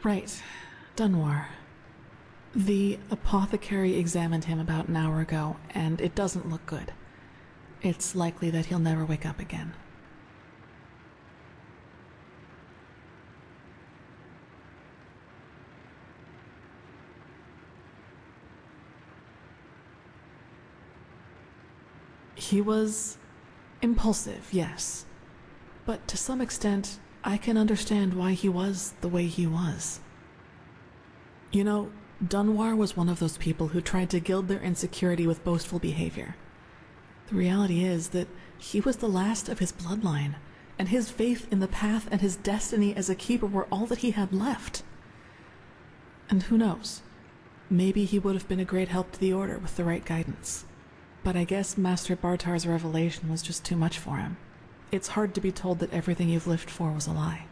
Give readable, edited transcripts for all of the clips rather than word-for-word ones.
Right. Dunwar. The apothecary examined him about an hour ago, and it doesn't look good. It's likely that he'll never wake up again. He was impulsive, yes. But to some extent, I can understand why he was the way he was. You know, Dunwar was one of those people who tried to gild their insecurity with boastful behavior. The reality is that he was the last of his bloodline, and his faith in the path and his destiny as a keeper were all that he had left. And who knows? Maybe he would have been a great help to the Order with the right guidance. But I guess Master Bartar's revelation was just too much for him. It's hard to be told that everything you've lived for was a lie.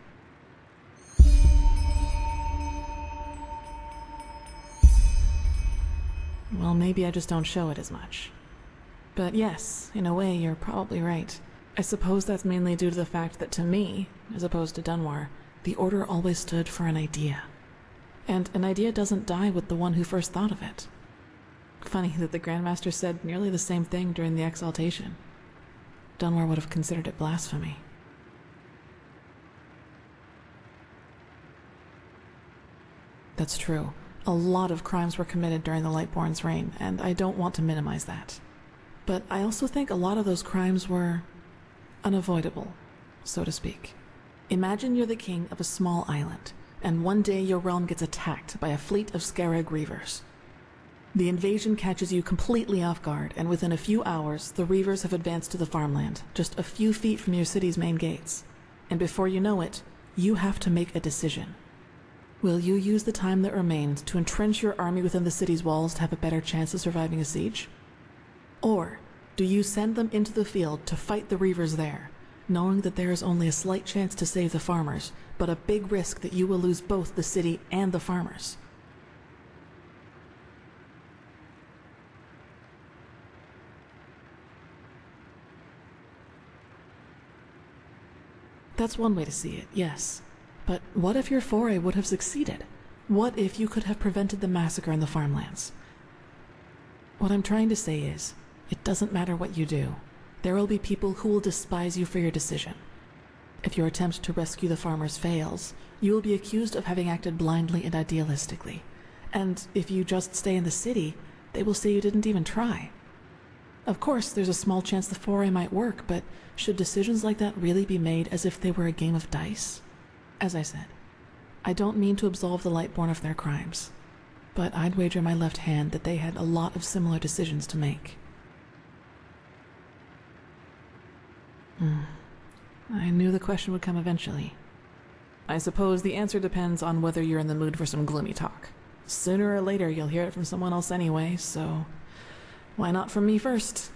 Well, maybe I just don't show it as much. But yes, in a way, you're probably right. I suppose that's mainly due to the fact that to me, as opposed to Dunwar, the Order always stood for an idea. And an idea doesn't die with the one who first thought of it. Funny that the Grandmaster said nearly the same thing during the exaltation. Dunwar would have considered it blasphemy. That's true. A lot of crimes were committed during the Lightborn's reign, and I don't want to minimize that. But I also think a lot of those crimes were unavoidable, so to speak. Imagine you're the king of a small island, and one day your realm gets attacked by a fleet of Scarab Reavers. The invasion catches you completely off guard, and within a few hours, the Reavers have advanced to the farmland, just a few feet from your city's main gates. And before you know it, you have to make a decision. Will you use the time that remains to entrench your army within the city's walls to have a better chance of surviving a siege? Or do you send them into the field to fight the Reavers there, knowing that there is only a slight chance to save the farmers, but a big risk that you will lose both the city and the farmers? That's one way to see it, yes. But what if your foray would have succeeded? What if you could have prevented the massacre in the farmlands? What I'm trying to say is, it doesn't matter what you do. There will be people who will despise you for your decision. If your attempt to rescue the farmers fails, you will be accused of having acted blindly and idealistically. And if you just stay in the city, they will say you didn't even try. Of course, there's a small chance the foray might work, but should decisions like that really be made as if they were a game of dice? As I said, I don't mean to absolve the Lightborn of their crimes, but I'd wager my left hand that they had a lot of similar decisions to make. I knew the question would come eventually. I suppose the answer depends on whether you're in the mood for some gloomy talk. Sooner or later you'll hear it from someone else anyway, so why not from me first?